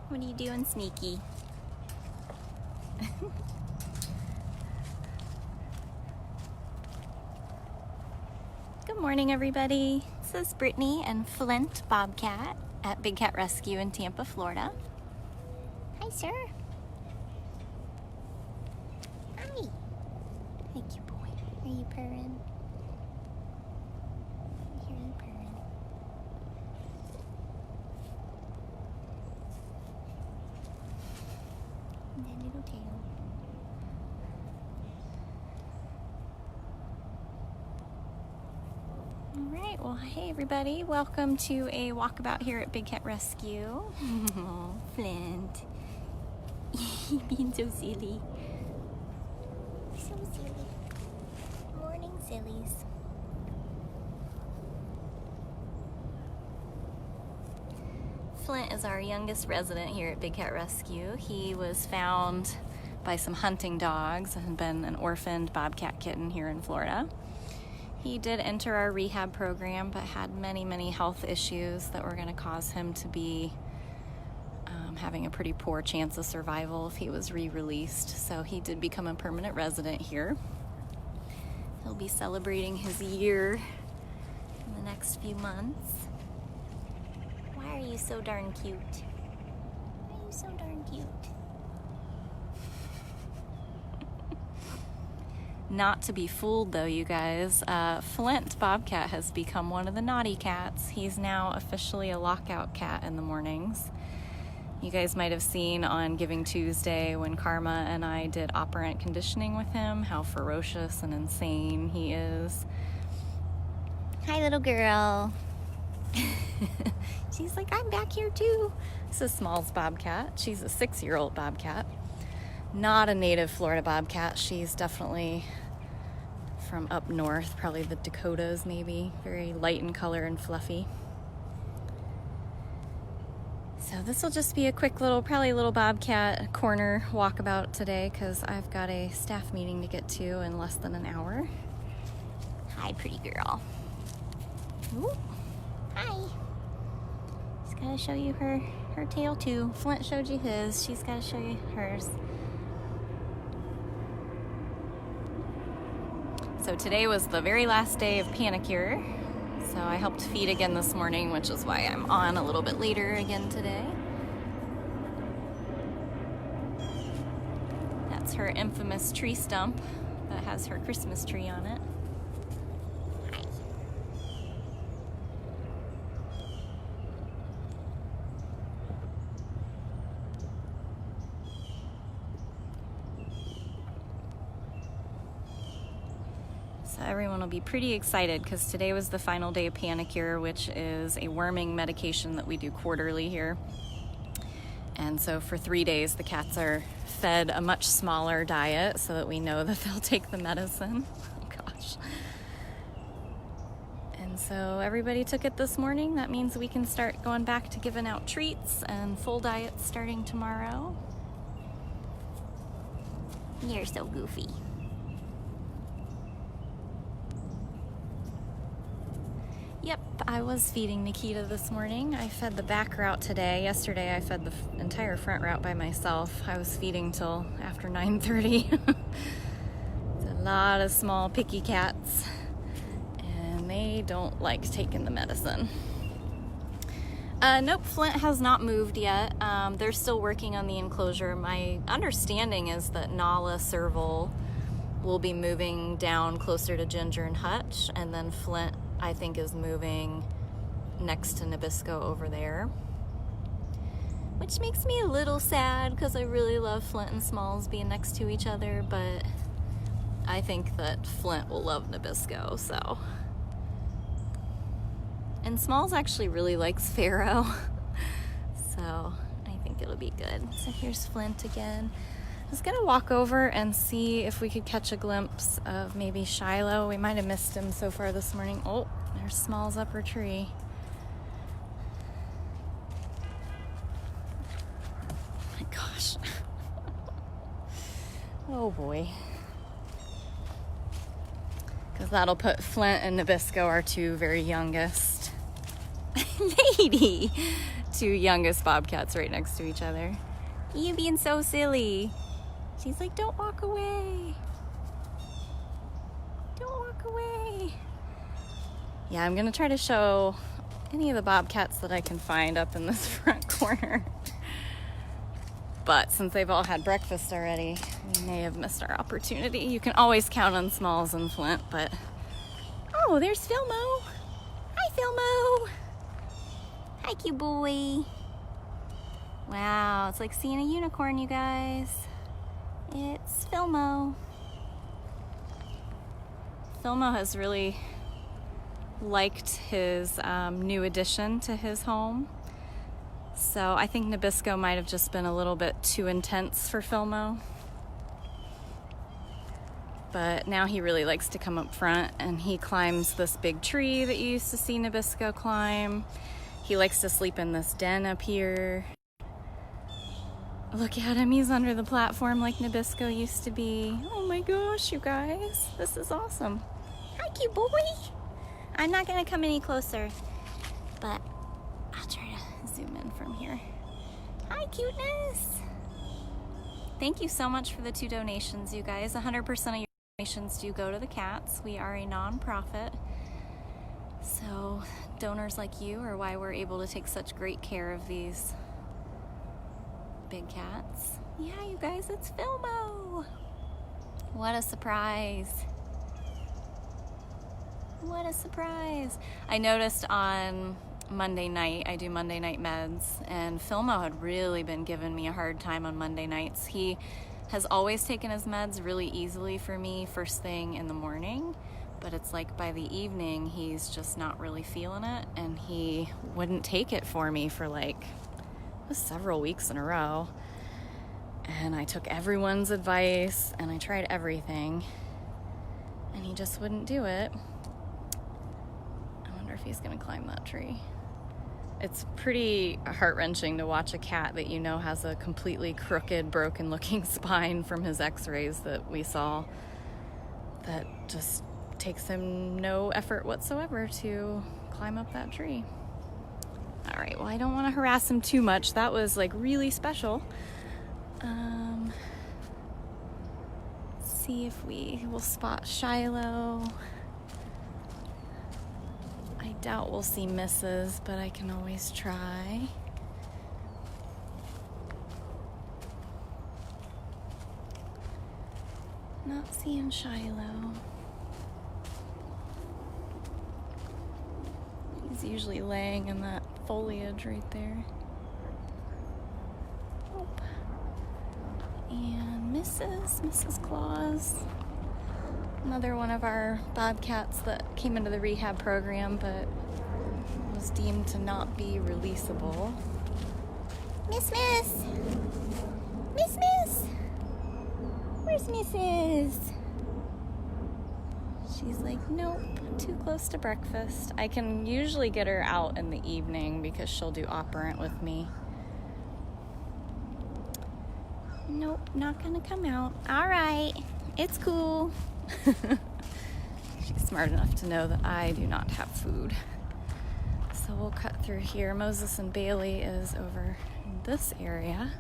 What are you doing, Sneaky? Good morning, everybody. This is Brittany and Flint Bobcat at Big Cat Rescue in Tampa, Florida. Hi, sir. Hi. Thank you, boy. Are you purring? I hear you purring. And that little tail. Alright, well, hey everybody, welcome to a walkabout here at Big Cat Rescue. Oh, Flint. Being so silly. So silly. Morning sillies. Flint is our youngest resident here at Big Cat Rescue. He was found by some hunting dogs and been an orphaned bobcat kitten here in Florida. He did enter our rehab program, but had many health issues that were going to cause him to be having a pretty poor chance of survival if he was re-released. So he did become a permanent resident here. He'll be celebrating his year in the next few months. Why are you so darn cute? Why are you so darn cute? Not to be fooled though, you guys. Flint Bobcat has become one of the naughty cats. He's now officially a lockout cat in the mornings. You guys might have seen on Giving Tuesday when Karma and I did operant conditioning with him, how ferocious and insane he is. Hi, little girl. She's like, I'm back here too. This is Small's Bobcat. She's a 6-year-old Bobcat. Not a native Florida Bobcat. She's definitely from up north, probably the Dakotas maybe. Very light in color and fluffy. So this will just be a quick little, probably little Bobcat corner walkabout today because I've got a staff meeting to get to in less than an hour. Hi, pretty girl. Ooh. Hi. She's got to show you her tail too. Flint showed you his. She's got to show you hers. So today was the very last day of panicure. So I helped feed again this morning, which is why I'm on a little bit later again today. That's her infamous tree stump that has her Christmas tree on it. Hi. So everyone will be pretty excited because today was the final day of panicure, which is a worming medication that we do quarterly here. And so for 3 days, the cats are fed a much smaller diet so that we know that they'll take the medicine. Oh gosh. And so everybody took it this morning. That means we can start going back to giving out treats and full diets starting tomorrow. You're so goofy. Yep, I was feeding Nikita this morning. I fed the back route today. Yesterday I fed the entire front route by myself. I was feeding till after 9:30. It's a lot of small picky cats and they don't like taking the medicine. Nope, Flint has not moved yet. They're still working on the enclosure. My understanding is that Nala Serval will be moving down closer to Ginger and Hutch, and then Flint I think is moving next to Nabisco over there, which makes me a little sad because I really love Flint and Smalls being next to each other, but I think that Flint will love Nabisco, so. And Smalls actually really likes Pharaoh, so I think it'll be good. So here's Flint again. I was gonna walk over and see if we could catch a glimpse of maybe Shiloh. We might have missed him so far this morning. Oh, there's Small's upper tree. Oh my gosh. Oh boy. Because that'll put Flint and Nabisco, our two very youngest. Lady, two youngest bobcats right next to each other. You being so silly. She's like, don't walk away. Don't walk away. Yeah, I'm gonna try to show any of the bobcats that I can find up in this front corner. But since they've all had breakfast already, we may have missed our opportunity. You can always count on smalls in Flint, but... Oh, there's Philmo. Hi, Philmo. Hi, cute boy. Wow, it's like seeing a unicorn, you guys. It's Philmo. Philmo has really liked his new addition to his home. So I think Nabisco might have just been a little bit too intense for Philmo. But now he really likes to come up front, and he climbs this big tree that you used to see Nabisco climb. He likes to sleep in this den up here. Look at him, he's under the platform like Nabisco used to be. Oh my gosh, you guys, this is awesome. Hi, cute boy. I'm not gonna come any closer, but I'll try to zoom in from here. Hi, cuteness. Thank you so much for the 2 donations, you guys. 100% of your donations do go to the cats. We are a non-profit, so donors like you are why we're able to take such great care of these big cats. Yeah, you guys, it's Philmo. What a surprise. What a surprise. I noticed on Monday night, I do Monday night meds, and Philmo had really been giving me a hard time on Monday nights. He has always taken his meds really easily for me first thing in the morning, but it's like by the evening he's just not really feeling it, and he wouldn't take it for me for like several weeks in a row. And I took everyone's advice and I tried everything, and he just wouldn't do it. I wonder if he's gonna climb that tree. It's pretty heart-wrenching to watch a cat that you know has a completely crooked, broken-looking spine from his x-rays that we saw, that just takes him no effort whatsoever to climb up that tree. All right, well, I don't want to harass him too much. That was like really special. Let's see if we will spot Shiloh. I doubt we'll see Mrs., but I can always try. Not seeing Shiloh. He's usually laying in that foliage right there. Nope. And Mrs. Claus. Another one of our bobcats that came into the rehab program but was deemed to not be releasable. Miss! Where's Mrs.? She's like, nope, too close to breakfast. I can usually get her out in the evening because she'll do operant with me. Nope, not gonna come out. All right, it's cool. She's smart enough to know that I do not have food. So we'll cut through here. Moses and Bailey is over in this area.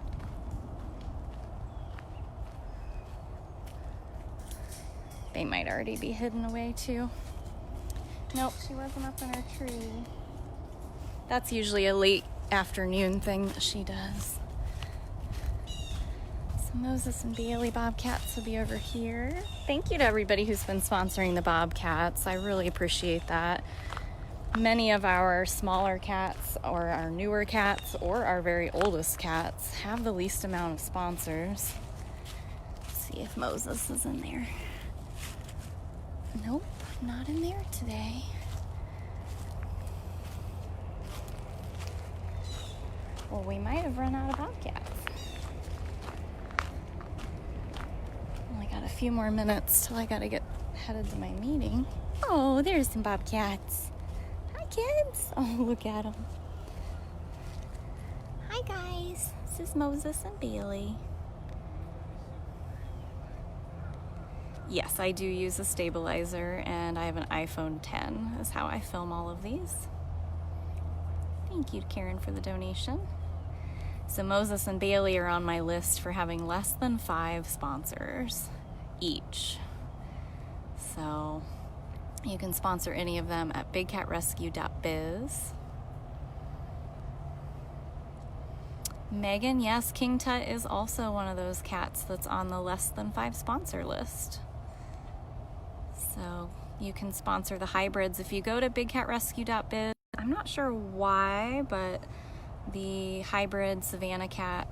They might already be hidden away too. Nope, she wasn't up in her tree. That's usually a late afternoon thing that she does. So Moses and Bailey Bobcats will be over here. Thank you to everybody who's been sponsoring the Bobcats. I really appreciate that. Many of our smaller cats or our newer cats or our very oldest cats have the least amount of sponsors. Let's see if Moses is in there. Nope, not in there today. Well, we might have run out of bobcats. Only got a few more minutes till I gotta get headed to my meeting. Oh, there's some bobcats. Hi, kids. Oh, look at them. Hi, guys. This is Moses and Bailey. Yes, I do use a stabilizer, and I have an iPhone 10 is how I film all of these. Thank you, Karen, for the donation. So Moses and Bailey are on my list for having less than 5 sponsors each. So you can sponsor any of them at bigcatrescue.biz. Megan, yes, King Tut is also one of those cats that's on the less than 5 sponsor list. So you can sponsor the hybrids if you go to bigcatrescue.biz. I'm not sure why, but the hybrid Savannah Cat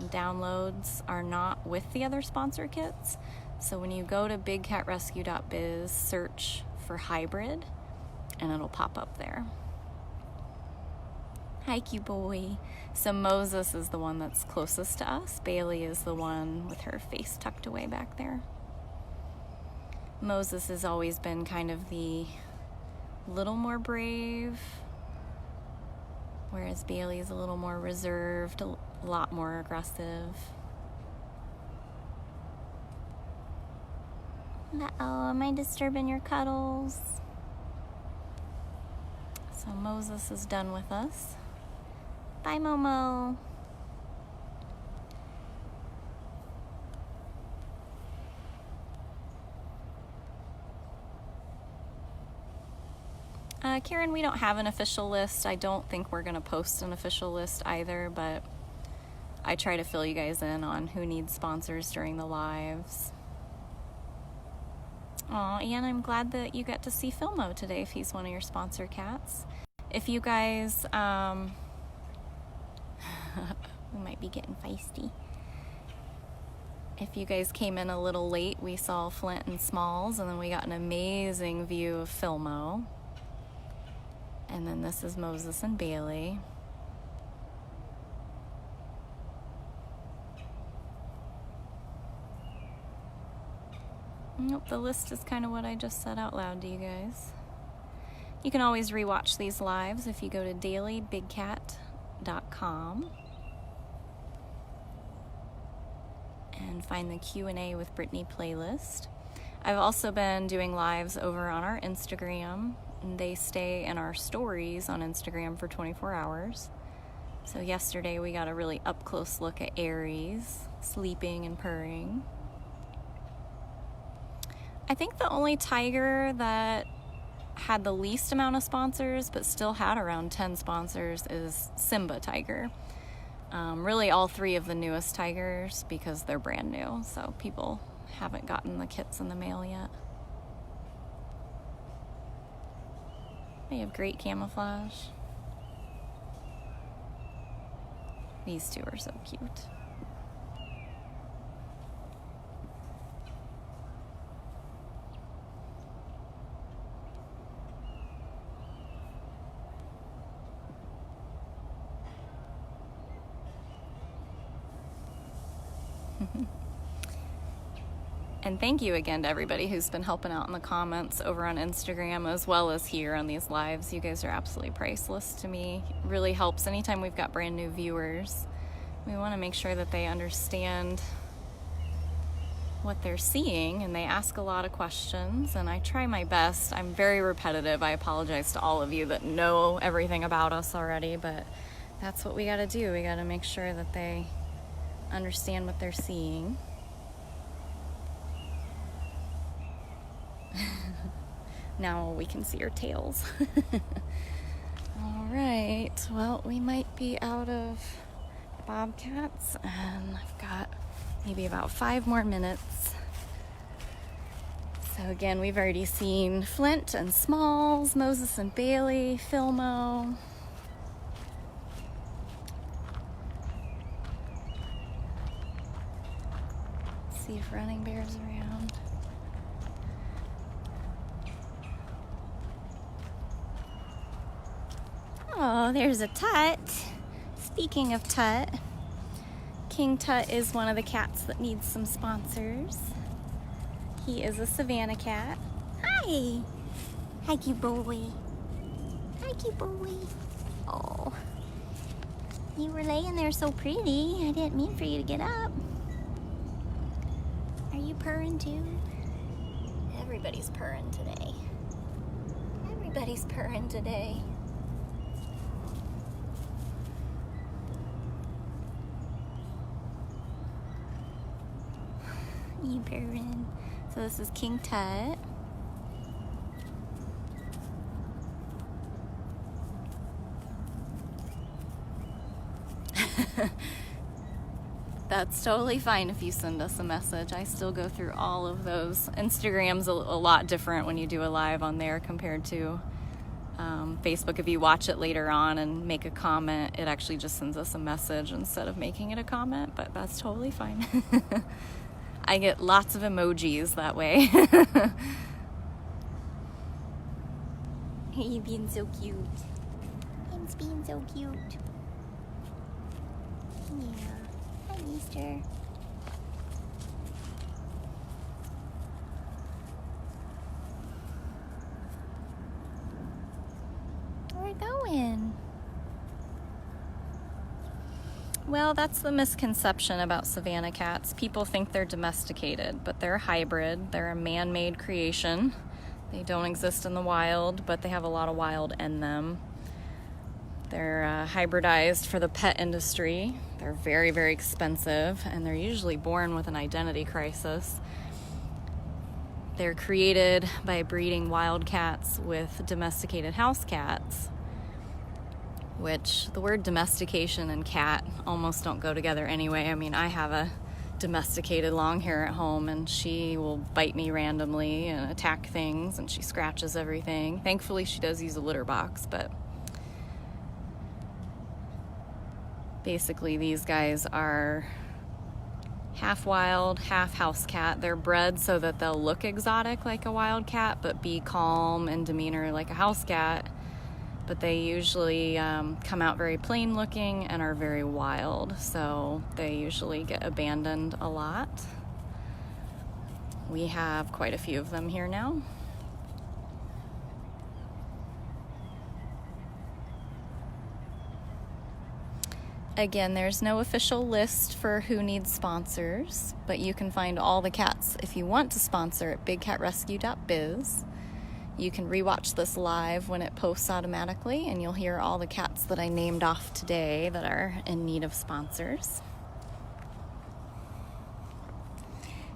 downloads are not with the other sponsor kits. So when you go to bigcatrescue.biz, search for hybrid and it'll pop up there. Hi, cute boy. So Moses is the one that's closest to us. Bailey is the one with her face tucked away back there. Moses has always been kind of the little more brave, whereas Bailey is a little more reserved, a lot more aggressive. Uh-oh, am I disturbing your cuddles? So Moses is done with us. Bye, Momo. Karen, we don't have an official list. I don't think we're going to post an official list either, but I try to fill you guys in on who needs sponsors during the lives. Aw, and I'm glad that you got to see Philmo today if he's one of your sponsor cats. If you guys, we might be getting feisty. If you guys came in a little late, we saw Flint and Smalls, and then we got an amazing view of Philmo. And then this is Moses and Bailey. Nope, the list is kind of what I just said out loud to you guys. You can always rewatch these lives if you go to dailybigcat.com and find the Q&A with Brittany playlist. I've also been doing lives over on our Instagram. They stay in our stories on Instagram for 24 hours. So yesterday we got a really up-close look at Aries sleeping and purring. I think the only tiger that had the least amount of sponsors but still had around 10 sponsors is Simba Tiger. Really all 3 of the newest tigers because they're brand new, so people haven't gotten the kits in the mail yet. They have great camouflage. These 2 are so cute. And thank you again to everybody who's been helping out in the comments over on Instagram as well as here on these lives. You guys are absolutely priceless to me. It really helps anytime we've got brand new viewers. We want to make sure that they understand what they're seeing, and they ask a lot of questions, and I try my best. I'm very repetitive. I apologize to all of you that know everything about us already, but that's what we got to do. We got to make sure that they understand what they're seeing. Now we can see your tails. All right, well, we might be out of Bobcats, and I've got maybe about 5 more minutes. So again, we've already seen Flint and Smalls, Moses and Bailey, Philmo. Let's see if Running Bear's around. Oh, there's a Tut. Speaking of Tut, King Tut is one of the cats that needs some sponsors. He is a Savannah Cat. Hi! Hi, cute boy. Hi, cute boy. Oh, you were laying there so pretty. I didn't mean for you to get up. Are you purring too? Everybody's purring today. Everybody's purring today. You purring. So this is King Tut. That's totally fine if you send us a message. I still go through all of those. Instagram's a lot different when you do a live on there compared to Facebook. If you watch it later on and make a comment, it actually just sends us a message instead of making it a comment, but that's totally fine. I get lots of emojis that way. You're being so cute. He's being so cute. Yeah. Hi, Easter. Where are we going? Well, that's the misconception about Savannah cats. People think they're domesticated, but they're a hybrid. They're a man-made creation. They don't exist in the wild, but they have a lot of wild in them. They're hybridized for the pet industry. They're very, very expensive, and they're usually born with an identity crisis. They're created by breeding wild cats with domesticated house cats, which the word domestication and cat almost don't go together anyway. I mean, I have a domesticated long hair at home, and she will bite me randomly and attack things, and she scratches everything. Thankfully, she does use a litter box, but basically these guys are half wild, half house cat. They're bred so that they'll look exotic like a wild cat, but be calm in demeanor like a house cat. But they usually come out very plain looking and are very wild, so they usually get abandoned a lot. We have quite a few of them here now. Again, there's no official list for who needs sponsors, but you can find all the cats if you want to sponsor at bigcatrescue.biz. You can rewatch this live when it posts automatically, and you'll hear all the cats that I named off today that are in need of sponsors.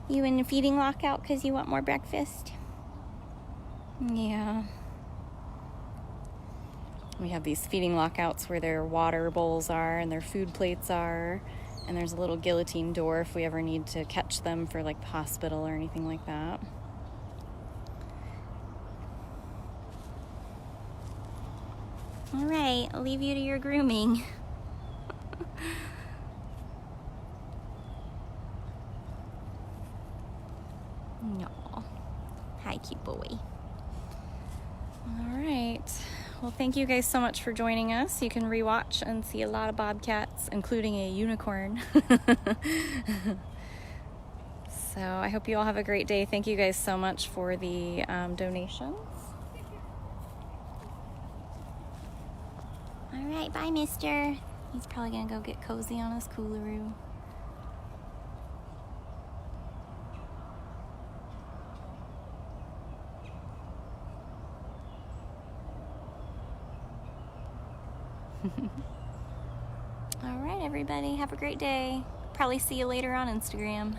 You in a feeding lockout because you want more breakfast? Yeah. We have these feeding lockouts where their water bowls are and their food plates are, and there's a little guillotine door if we ever need to catch them for like the hospital or anything like that. All right, I'll leave you to your grooming. No. Hi, cute boy. All right. Well, thank you guys so much for joining us. You can rewatch and see a lot of bobcats, including a unicorn. So I hope you all have a great day. Thank you guys so much for the donations. All right, bye, mister. He's probably gonna go get cozy on his coolaroo. All right, everybody, have a great day. Probably see you later on Instagram.